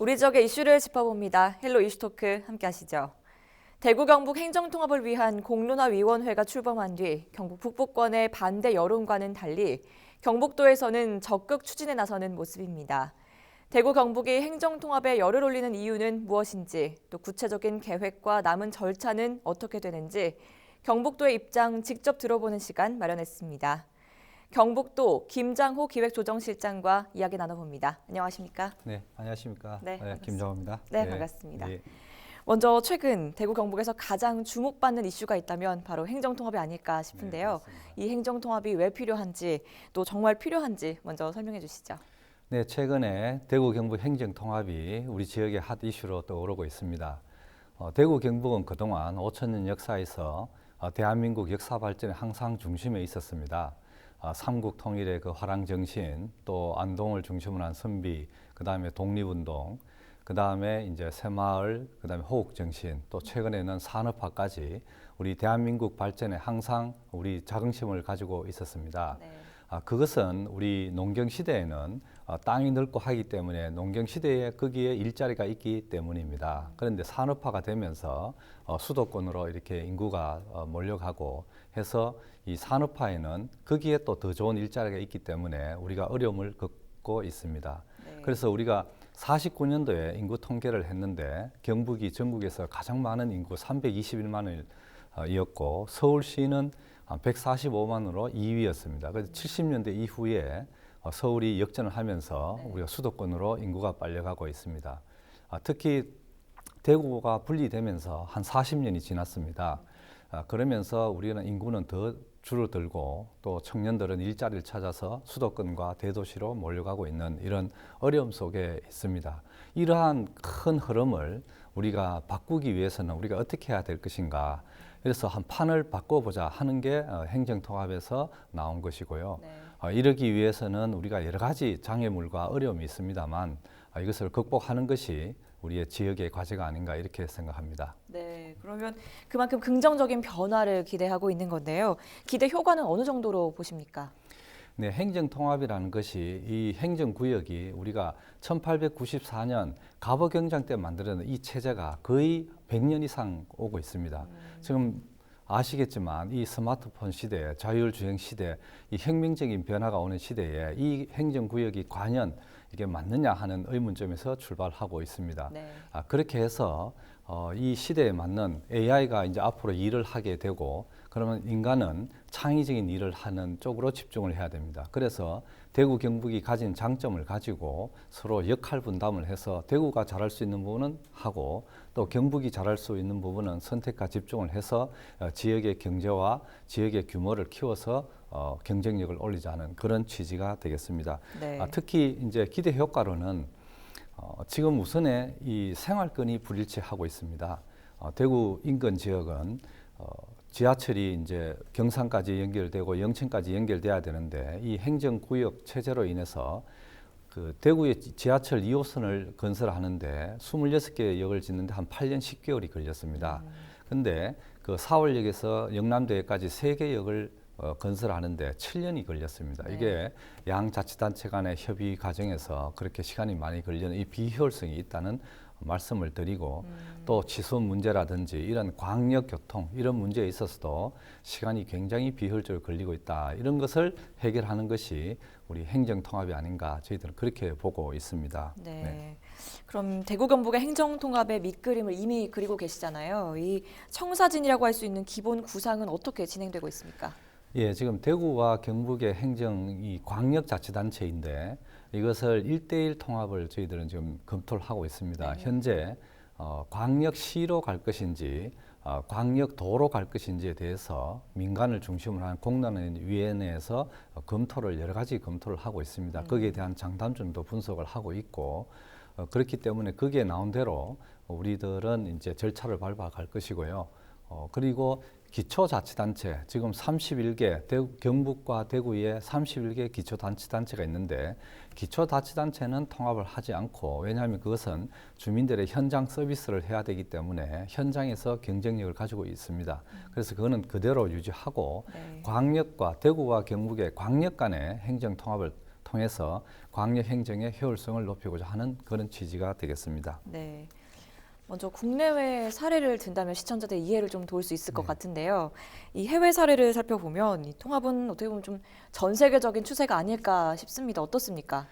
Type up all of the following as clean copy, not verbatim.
우리 지역의 이슈를 짚어봅니다. 헬로 이슈토크 함께 하시죠. 대구 경북 행정통합을 위한 공론화위원회가 출범한 뒤 경북 북부권의 반대 여론과는 달리 경북도에서는 적극 추진에 나서는 모습입니다. 대구 경북이 행정통합에 열을 올리는 이유는 무엇인지, 또 구체적인 계획과 남은 절차는 어떻게 되는지 경북도의 입장 직접 들어보는 시간 마련했습니다. 경북도 김장호 기획조정실장과 이야기 나눠봅니다. 안녕하십니까? 네, 안녕하십니까? 네, 김정호입니다. 네, 반갑습니다. 예. 먼저 최근 대구 경북에서 가장 주목받는 이슈가 있다면 바로 행정통합이 아닐까 싶은데요. 네, 이 행정통합이 왜 필요한지, 또 정말 필요한지 먼저 설명해 주시죠. 네, 최근에 대구 경북 행정통합이 우리 지역의 핫 이슈로 떠오르고 있습니다. 대구 경북은 그동안 5천 년 역사에서 대한민국 역사 발전의 항상 중심에 있었습니다. 삼국 통일의 그 화랑 정신, 또 안동을 중심으로 한 선비, 그 다음에 독립운동, 그 다음에 이제 새마을, 그 다음에 호국 정신, 또 최근에는 산업화까지 우리 대한민국 발전에 항상 우리 자긍심을 가지고 있었습니다. 네. 그것은 우리 농경 시대에는 땅이 넓고 하기 때문에 농경 시대에 거기에 일자리가 있기 때문입니다. 그런데 산업화가 되면서 수도권으로 이렇게 인구가 몰려가고 해서 이 산업화에는 거기에 또 더 좋은 일자리가 있기 때문에 우리가 어려움을 겪고 있습니다. 네. 그래서 우리가 49년도에 인구 통계를 했는데 경북이 전국에서 가장 많은 인구 321만을 이었고 서울시는 145만으로 2위였습니다. 그래서 70년대 이후에 서울이 역전을 하면서 우리가 수도권으로 인구가 빨려가고 있습니다. 특히 대구가 분리되면서 한 40년이 지났습니다. 그러면서 우리는 인구는 더 줄어들고 또 청년들은 일자리를 찾아서 수도권과 대도시로 몰려가고 있는 이런 어려움 속에 있습니다. 이러한 큰 흐름을 우리가 바꾸기 위해서는 우리가 어떻게 해야 될 것인가. 그래서 한 판을 바꿔보자 하는 게 행정통합에서 나온 것이고요. 네. 이러기 위해서는 우리가 여러 가지 장애물과 어려움이 있습니다만 이것을 극복하는 것이 우리의 지역의 과제가 아닌가 이렇게 생각합니다. 네, 그러면 그만큼 긍정적인 변화를 기대하고 있는 건데요. 기대 효과는 어느 정도로 보십니까? 네, 행정통합이라는 것이 이 행정구역이 우리가 1894년 갑오경장 때 만들어낸 이 체제가 거의 100년 이상 오고 있습니다. 지금 아시겠지만 이 스마트폰 시대, 자율주행 시대, 이 혁명적인 변화가 오는 시대에 이 행정구역이 과연 이게 맞느냐 하는 의문점에서 출발하고 있습니다. 네. 그렇게 해서 이 시대에 맞는 AI가 이제 앞으로 일을 하게 되고 그러면 인간은 창의적인 일을 하는 쪽으로 집중을 해야 됩니다. 그래서 대구 경북이 가진 장점을 가지고 서로 역할 분담을 해서 대구가 잘할 수 있는 부분은 하고 또 경북이 잘할 수 있는 부분은 선택과 집중을 해서 지역의 경제와 지역의 규모를 키워서 경쟁력을 올리자는 그런 취지가 되겠습니다. 네. 특히 이제 기대 효과로는 지금 우선에 이 생활권이 불일치하고 있습니다. 대구 인근 지역은 지하철이 이제 경산까지 연결되고 영천까지 연결돼야 되는데 이 행정구역 체제로 인해서 그 대구의 지하철 2호선을 건설하는데 26개의 역을 짓는데 한 8년 10개월이 걸렸습니다. 근데 그 사월역에서 영남대역까지 3개 역을 건설하는데 7년이 걸렸습니다. 네. 이게 양자치단체 간의 협의 과정에서 그렇게 시간이 많이 걸리는 이 비효율성이 있다는 말씀을 드리고 또 지수 문제라든지 이런 광역교통 이런 문제에 있어서도 시간이 굉장히 비효율적으로 걸리고 있다. 이런 것을 해결하는 것이 우리 행정통합이 아닌가 저희들은 그렇게 보고 있습니다. 네. 네. 그럼 대구 경북의 행정통합의 밑그림을 이미 그리고 계시잖아요. 이 청사진이라고 할 수 있는 기본 구상은 어떻게 진행되고 있습니까? 예, 지금 대구와 경북의 행정이 광역자치단체인데 이것을 1대1 통합을 저희들은 지금 검토를 하고 있습니다. 네. 현재 광역시로 갈 것인지 광역도로 갈 것인지에 대해서 민간을 중심으로 한 공론위원회에서 검토를 여러 가지 검토를 하고 있습니다. 거기에 대한 장단점도 분석을 하고 있고 그렇기 때문에 거기에 나온 대로 우리들은 이제 절차를 밟아갈 것이고요. 그리고 기초자치단체 지금 31개 경북과 대구에 31개 기초자치단체가 있는데 기초자치단체는 통합을 하지 않고 왜냐하면 그것은 주민들의 현장 서비스를 해야 되기 때문에 현장에서 경쟁력을 가지고 있습니다. 그래서 그거는 그대로 유지하고 네. 광역과 대구와 경북의 광역 간의 행정 통합을 통해서 광역 행정의 효율성을 높이고자 하는 그런 취지가 되겠습니다. 네. 먼저 국내외 사례를 든다면 시청자들 이해를 좀 도울 수 있을 것 같은데요. 이 해외 사례를 살펴보면 이 통합은 어떻게 보면 좀 전 세계적인 추세가 아닐까 싶습니다. 어떻습니까?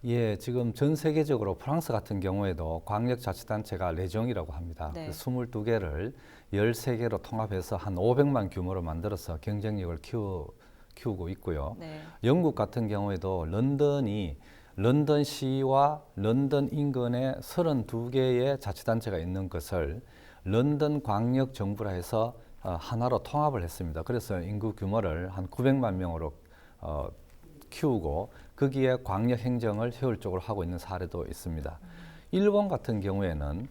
예, 지금 전 세계적으로 프랑스 같은 경우에도 광역자치단체가 레종이라고 합니다. 네. 22개를 13개로 통합해서 한 500만 규모로 만들어서 경쟁력을 키우고 있고요. 네. 영국 같은 경우에도 런던시와 런던 인근에 32개의 자치단체가 있는 것을 런던 광역 정부라 해서 하나로 통합을 했습니다. 그래서 인구 규모를 한 900만 명으로 키우고 거기에 광역 행정을 효율적으로 하고 있는 사례도 있습니다. 일본 같은 경우에는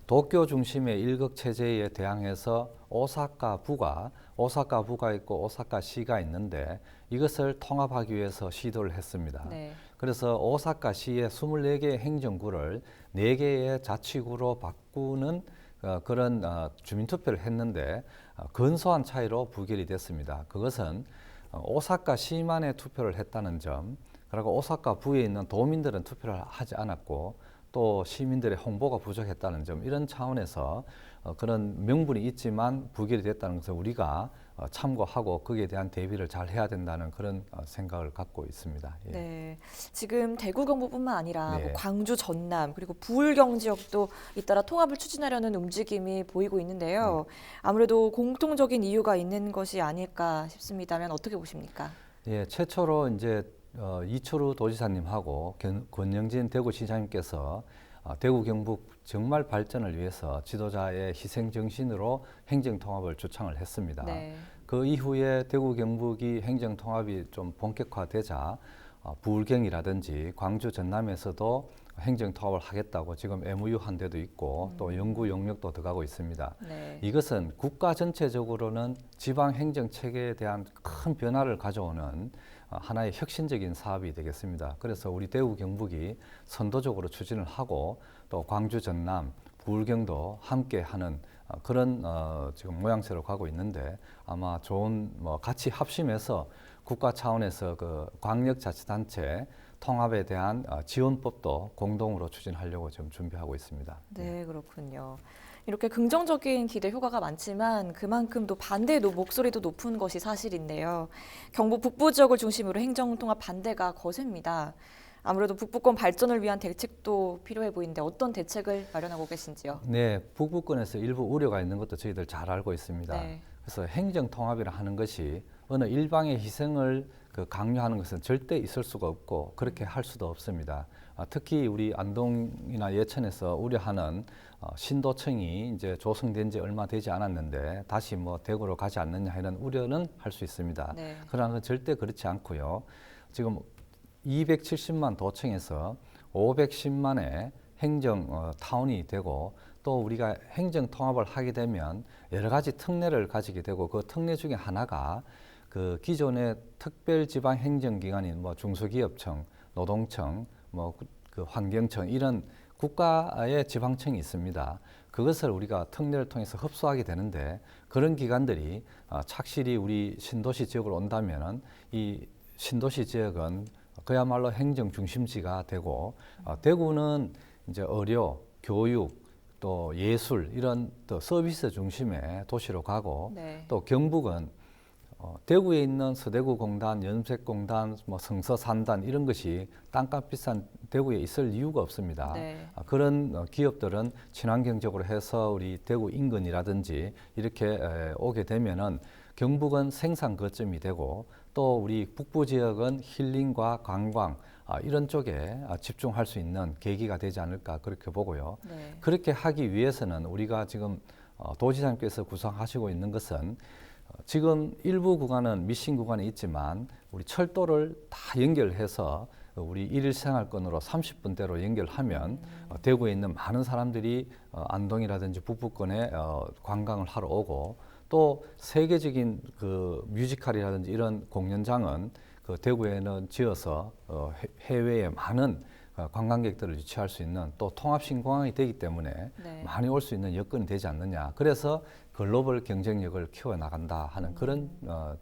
도쿄 중심의 일극 체제에 대항해서 오사카부가 있고 오사카시가 있는데 이것을 통합하기 위해서 시도를 했습니다. 네. 그래서 오사카시의 24개의 행정구를 4개의 자치구로 바꾸는 그런 주민투표를 했는데 근소한 차이로 부결이 됐습니다. 그것은 오사카시만의 투표를 했다는 점, 그리고 오사카부에 있는 도민들은 투표를 하지 않았고 또 시민들의 홍보가 부족했다는 점, 이런 차원에서 그런 명분이 있지만 부결이 됐다는 것을 우리가 참고하고 거기에 대한 대비를 잘 해야 된다는 그런 생각을 갖고 있습니다. 예. 네, 지금 대구 경북뿐만 아니라 네. 뭐 광주, 전남 그리고 부울경 지역도 잇따라 통합을 추진하려는 움직임이 보이고 있는데요. 아무래도 공통적인 이유가 있는 것이 아닐까 싶습니다만 어떻게 보십니까? 예, 최초로 이제 이철우 도지사님하고 권영진 대구시장님께서 대구 경북 정말 발전을 위해서 지도자의 희생 정신으로 행정 통합을 주창을 했습니다. 네. 그 이후에 대구 경북이 행정 통합이 좀 본격화되자 부울경이라든지 광주 전남에서도 행정 통합을 하겠다고 지금 MOU 한 데도 있고 또 연구 용역도 들어가고 있습니다. 네. 이것은 국가 전체적으로는 지방 행정 체계에 대한 큰 변화를 가져오는 하나의 혁신적인 사업이 되겠습니다. 그래서 우리 대구 경북이 선도적으로 추진을 하고 또 광주 전남 부울경도 함께 하는 그런 지금 모양새로 가고 있는데 아마 좋은 같이 합심해서 국가 차원에서 그 광역자치단체 통합에 대한 지원법도 공동으로 추진하려고 지금 준비하고 있습니다. 네, 그렇군요. 이렇게 긍정적인 기대 효과가 많지만 그만큼 또 반대의 목소리도 높은 것이 사실인데요. 경북 북부 지역을 중심으로 행정통합 반대가 거셉니다. 아무래도 북부권 발전을 위한 대책도 필요해 보이는데 어떤 대책을 마련하고 계신지요? 네, 북부권에서 일부 우려가 있는 것도 저희들 잘 알고 있습니다. 네. 그래서 행정통합이라 하는 것이 어느 일방의 희생을 강요하는 것은 절대 있을 수가 없고 그렇게 할 수도 없습니다. 특히 우리 안동이나 예천에서 우려하는 신도청이 이제 조성된 지 얼마 되지 않았는데 다시 대구로 가지 않느냐 이런 우려는 할 수 있습니다. 네. 그러나 그 절대 그렇지 않고요. 지금 270만 도청에서 510만의 행정 타운이 되고 또 우리가 행정 통합을 하게 되면 여러 가지 특례를 가지게 되고 그 특례 중에 하나가 그 기존의 특별지방행정기관인 중소기업청, 노동청, 그 환경청 이런 국가의 지방청이 있습니다. 그것을 우리가 특례를 통해서 흡수하게 되는데 그런 기관들이 착실히 우리 신도시 지역으로 온다면은 이 신도시 지역은 그야말로 행정 중심지가 되고 대구는 이제 의료, 교육, 또 예술 이런 또 서비스 중심의 도시로 가고 네. 또 경북은 대구에 있는 서대구공단, 염색공단, 성서산단 이런 것이 땅값 비싼 대구에 있을 이유가 없습니다. 네. 그런 기업들은 친환경적으로 해서 우리 대구 인근이라든지 이렇게 오게 되면은 경북은 생산 거점이 되고 또 우리 북부 지역은 힐링과 관광 이런 쪽에 집중할 수 있는 계기가 되지 않을까 그렇게 보고요. 네. 그렇게 하기 위해서는 우리가 지금 도지사님께서 구상하시고 있는 것은 지금 일부 구간은 미신 구간이 있지만 우리 철도를 다 연결해서 우리 일일 생활권으로 30분대로 연결하면 대구에 있는 많은 사람들이 안동이라든지 북부권에 관광을 하러 오고 또 세계적인 그 뮤지컬이라든지 이런 공연장은 그 대구에는 지어서 해외에 많은 관광객들을 유치할 수 있는 또 통합 신공항이 되기 때문에 네. 많이 올 수 있는 여건이 되지 않느냐. 그래서 글로벌 경쟁력을 키워나간다 하는 그런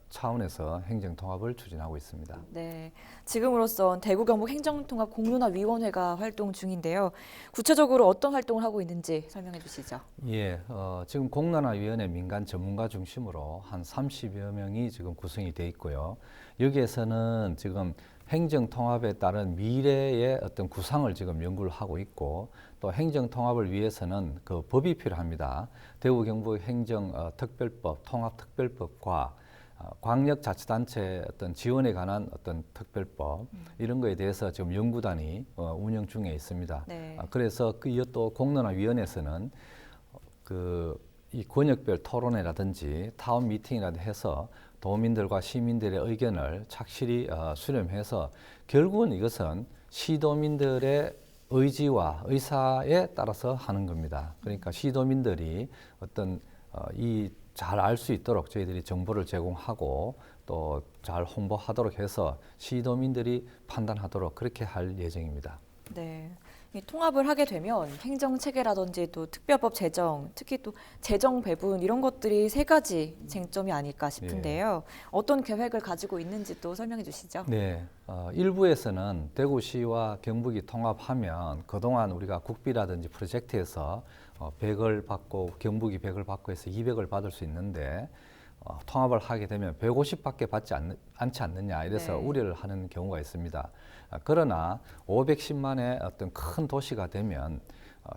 차원에서 행정통합을 추진하고 있습니다. 네, 지금으로선 대구 경북 행정통합 공론화위원회가 활동 중인데요. 구체적으로 어떤 활동을 하고 있는지 설명해 주시죠. 예, 지금 공론화위원회 민간 전문가 중심으로 한 30여 명이 지금 구성이 돼 있고요. 여기에서는 지금 행정통합에 따른 미래의 어떤 구상을 지금 연구를 하고 있고 또 행정통합을 위해서는 그 법이 필요합니다. 대구 경북 행정특별법, 통합특별법과 광역자치단체 어떤 지원에 관한 어떤 특별법 이런 거에 대해서 지금 연구단이 운영 중에 있습니다. 네. 그래서 또 공론화위원회에서는 이 권역별 토론회라든지 타운 미팅이라든지 해서 도민들과 시민들의 의견을 착실히 수렴해서 결국은 이것은 시도민들의 의지와 의사에 따라서 하는 겁니다. 그러니까 시도민들이 어떤 잘 알 수 있도록 저희들이 정보를 제공하고 또 잘 홍보하도록 해서 시도민들이 판단하도록 그렇게 할 예정입니다. 네. 이 통합을 하게 되면 행정 체계라든지 또 특별법 제정, 특히 또 재정 배분 이런 것들이 세 가지 쟁점이 아닐까 싶은데요. 어떤 계획을 가지고 있는지 또 설명해 주시죠. 네, 일부에서는 대구시와 경북이 통합하면 그동안 우리가 국비라든지 프로젝트에서 100을 받고 경북이 100을 받고 해서 200을 받을 수 있는데 통합을 하게 되면 150밖에 받지 않지 않느냐 이래서 네. 우려를 하는 경우가 있습니다. 그러나 510만의 어떤 큰 도시가 되면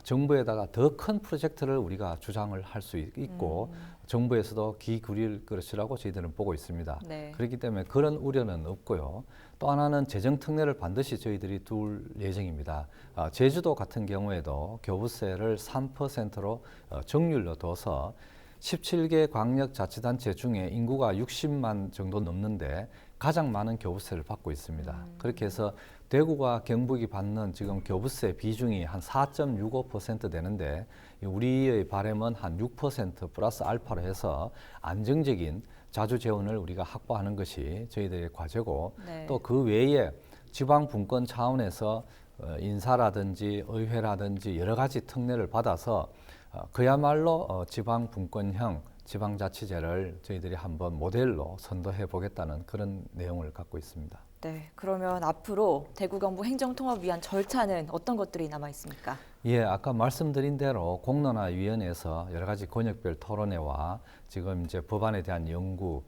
정부에다가 더 큰 프로젝트를 우리가 주장을 할 수 있고 정부에서도 귀 기울일 것이라고 저희들은 보고 있습니다. 네. 그렇기 때문에 그런 우려는 없고요. 또 하나는 재정 특례를 반드시 저희들이 둘 예정입니다. 제주도 같은 경우에도 교부세를 3%로 정률로 둬서 17개 광역자치단체 중에 인구가 60만 정도 넘는데 가장 많은 교부세를 받고 있습니다. 그렇게 해서 대구가 경북이 받는 지금 교부세 비중이 한 4.65% 되는데 우리의 바람은 한 6% 플러스 알파로 해서 안정적인 자주 재원을 우리가 확보하는 것이 저희들의 과제고 네. 또 그 외에 지방 분권 차원에서 인사라든지 의회라든지 여러 가지 특례를 받아서 그야말로 지방 분권형 지방자치제를 저희들이 한번 모델로 선도해 보겠다는 그런 내용을 갖고 있습니다. 네. 그러면 앞으로 대구 경북 행정통합 위한 절차는 어떤 것들이 남아 있습니까? 예, 아까 말씀드린 대로 공론화위원회에서 여러 가지 권역별 토론회와 지금 이제 법안에 대한 연구,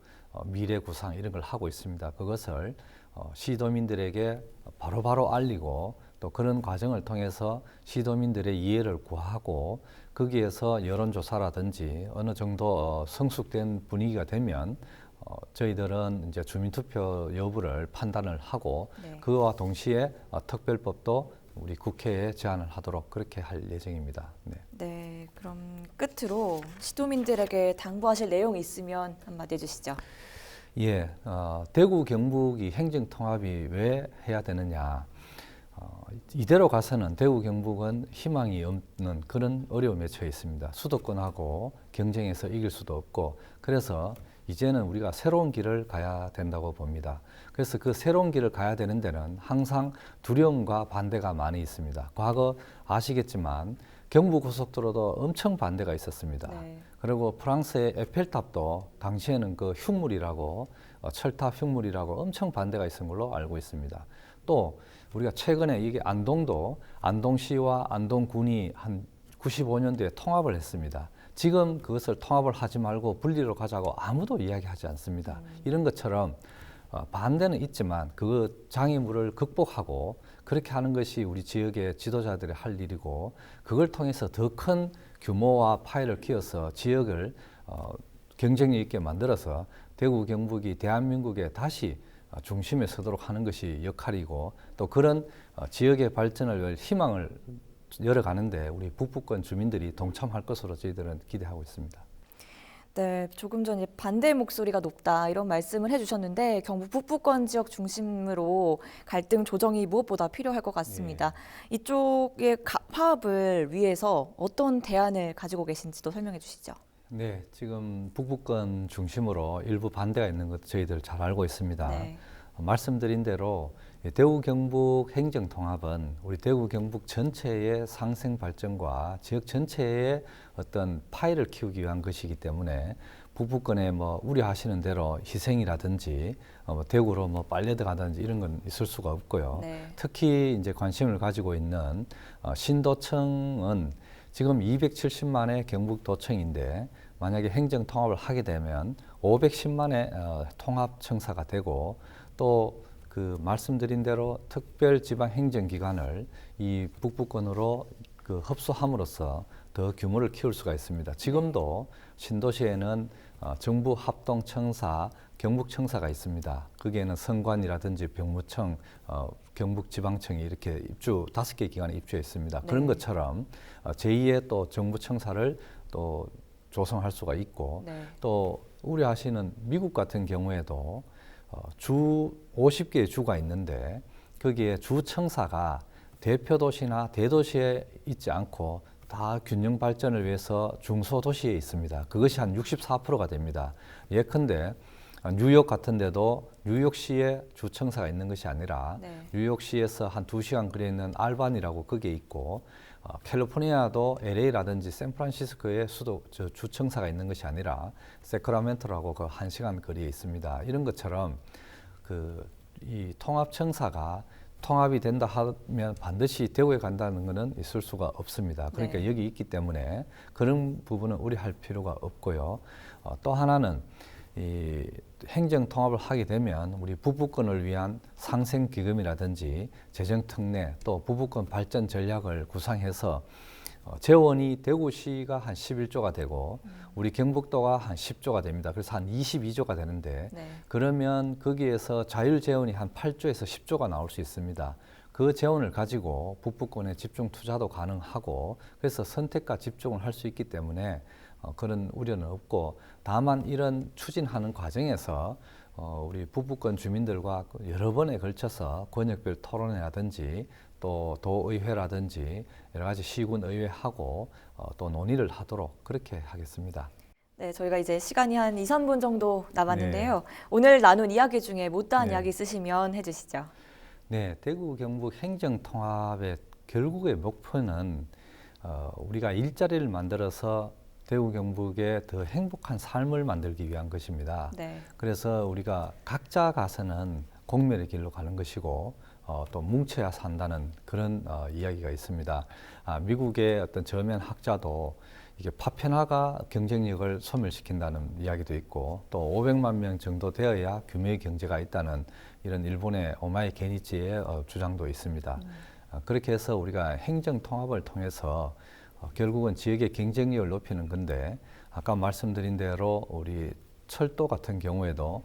미래 구상 이런 걸 하고 있습니다. 그것을 시도민들에게 바로바로 알리고 또 그런 과정을 통해서 시도민들의 이해를 구하고 거기에서 여론조사라든지 어느 정도 성숙된 분위기가 되면 저희들은 이제 주민투표 여부를 판단을 하고 네. 그와 동시에 특별법도 우리 국회에 제안을 하도록 그렇게 할 예정입니다. 네. 네. 그럼 끝으로 시도민들에게 당부하실 내용이 있으면 한마디 해주시죠. 예, 대구 경북이 행정통합이 왜 해야 되느냐. 이대로 가서는 대구 경북은 희망이 없는 그런 어려움에 처해 있습니다. 수도권하고 경쟁해서 이길 수도 없고 그래서 이제는 우리가 새로운 길을 가야 된다고 봅니다. 그래서 그 새로운 길을 가야 되는 데는 항상 두려움과 반대가 많이 있습니다. 과거 아시겠지만 경부고속도로도 엄청 반대가 있었습니다. 네. 그리고 프랑스의 에펠탑도 당시에는 그 흉물이라고 철탑 흉물이라고 엄청 반대가 있었던 걸로 알고 있습니다. 또 우리가 최근에 이게 안동도 안동시와 안동군이 한 95년도에 통합을 했습니다. 지금 그것을 통합을 하지 말고 분리로 가자고 아무도 이야기하지 않습니다. 이런 것처럼 반대는 있지만 그 장애물을 극복하고 그렇게 하는 것이 우리 지역의 지도자들이 할 일이고 그걸 통해서 더 큰 규모와 파일을 키워서 지역을 경쟁력 있게 만들어서 대구 경북이 대한민국에 다시 중심에 서도록 하는 것이 역할이고 또 그런 지역의 발전을 위해 희망을 열어가는데 우리 북부권 주민들이 동참할 것으로 저희들은 기대하고 있습니다. 네, 조금 전에 반대 목소리가 높다 이런 말씀을 해주셨는데 경북 북부권 지역 중심으로 갈등 조정이 무엇보다 필요할 것 같습니다. 이쪽의 화합을 위해서 어떤 대안을 가지고 계신지도 설명해 주시죠. 네, 지금 북부권 중심으로 일부 반대가 있는 것 저희들 잘 알고 있습니다. 네. 말씀드린 대로 대구 경북 행정통합은 우리 대구 경북 전체의 상생 발전과 지역 전체의 어떤 파일을 키우기 위한 것이기 때문에 북부권에 뭐 우려하시는 대로 희생이라든지 뭐 대구로 뭐 빨려 들어가든지 이런 건 있을 수가 없고요. 네. 특히 이제 관심을 가지고 있는 신도청은 지금 270만의 경북도청인데 만약에 행정통합을 하게 되면 510만의 통합청사가 되고 또 그 말씀드린 대로 특별지방행정기관을 이 북부권으로 그 흡수함으로써 더 규모를 키울 수가 있습니다. 지금도 신도시에는 정부 합동청사, 경북청사가 있습니다. 거기에는 성관이라든지 병무청, 경북지방청이 이렇게 5개 기관이 입주해 있습니다. 그런 것처럼 제2의 또 정부청사를 또 조성할 수가 있고 또 우려하시는 미국 같은 경우에도 주 50개의 주가 있는데 거기에 주청사가 대표 도시나 대도시에 있지 않고 다 균형 발전을 위해서 중소도시에 있습니다. 그것이 한 64%가 됩니다. 예컨대 뉴욕 같은 데도 뉴욕시에 주청사가 있는 것이 아니라 뉴욕시에서 한 2시간 거리에 있는 알바니라고 거기에 있고 캘리포니아도 LA라든지 샌프란시스코에 주청사가 있는 것이 아니라 세크라멘토라고 그 1시간 거리에 있습니다. 이런 것처럼 이 통합청사가 통합이 된다 하면 반드시 대구에 간다는 것은 있을 수가 없습니다. 그러니까 여기 있기 때문에 그런 부분은 우려할 필요가 없고요. 또 하나는 이 행정통합을 하게 되면 우리 북부권을 위한 상생기금이라든지 재정특례 또 북부권 발전 전략을 구상해서 재원이 대구시가 한 11조가 되고 우리 경북도가 한 10조가 됩니다. 그래서 한 22조가 되는데 그러면 거기에서 자율재원이 한 8조에서 10조가 나올 수 있습니다. 그 재원을 가지고 북부권에 집중 투자도 가능하고 그래서 선택과 집중을 할 수 있기 때문에 그런 우려는 없고 다만 이런 추진하는 과정에서 우리 북부권 주민들과 여러 번에 걸쳐서 권역별 토론회라든지 또 도의회라든지 여러 가지 시군 의회하고 또 논의를 하도록 그렇게 하겠습니다. 네, 저희가 이제 시간이 한 2, 3분 정도 남았는데요. 오늘 나눈 이야기 중에 못다한 이야기 있으시면 해주시죠. 네, 대구 경북 행정통합의 결국의 목표는 우리가 일자리를 만들어서 대구 경북의 더 행복한 삶을 만들기 위한 것입니다. 그래서 우리가 각자 가서는 공멸의 길로 가는 것이고 또 뭉쳐야 산다는 그런 이야기가 있습니다. 미국의 어떤 저면 학자도 이게 파편화가 경쟁력을 소멸시킨다는 이야기도 있고 또 500만 명 정도 되어야 규모의 경제가 있다는 이런 일본의 오마이 게니치의 주장도 있습니다. 그렇게 해서 우리가 행정통합을 통해서 결국은 지역의 경쟁력을 높이는 건데 아까 말씀드린 대로 우리 철도 같은 경우에도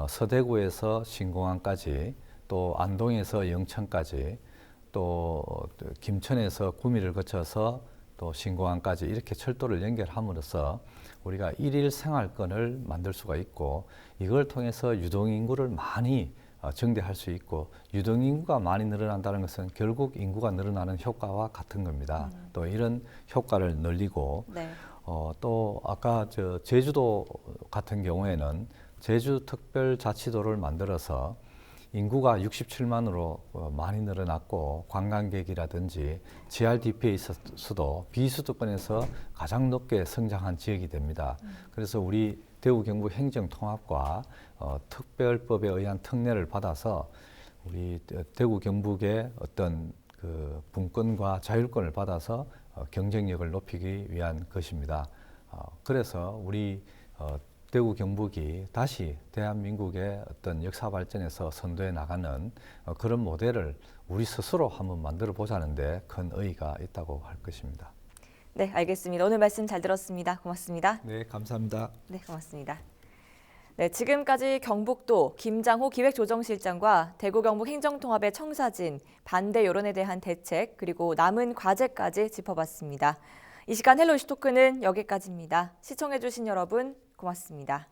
서대구에서 신공항까지 또 안동에서 영천까지 또 김천에서 구미를 거쳐서 또 신공항까지 이렇게 철도를 연결함으로써 우리가 일일 생활권을 만들 수가 있고 이걸 통해서 유동인구를 많이 증대할 수 있고 유동인구가 많이 늘어난다는 것은 결국 인구가 늘어나는 효과와 같은 겁니다. 또 이런 효과를 늘리고 또 아까 제주도 같은 경우에는 제주특별자치도를 만들어서 인구가 67만으로 많이 늘어났고 관광객이라든지 GRDP에 있어서도 비수도권에서 가장 높게 성장한 지역이 됩니다. 그래서 우리 대구 경북 행정통합과 특별법에 의한 특례를 받아서 우리 대구 경북의 어떤 그 분권과 자율권을 받아서 경쟁력을 높이기 위한 것입니다. 그래서 우리 대구 경북이 다시 대한민국의 어떤 역사 발전에서 선도해 나가는 그런 모델을 우리 스스로 한번 만들어 보자는데 큰 의의가 있다고 할 것입니다. 네, 알겠습니다. 오늘 말씀 잘 들었습니다. 고맙습니다. 네, 감사합니다. 네, 고맙습니다. 네, 지금까지 경북도 김장호 기획조정실장과 대구 경북 행정통합의 청사진, 반대 여론에 대한 대책, 그리고 남은 과제까지 짚어봤습니다. 이 시간 헬로 이슈토크는 여기까지입니다. 시청해주신 여러분 고맙습니다.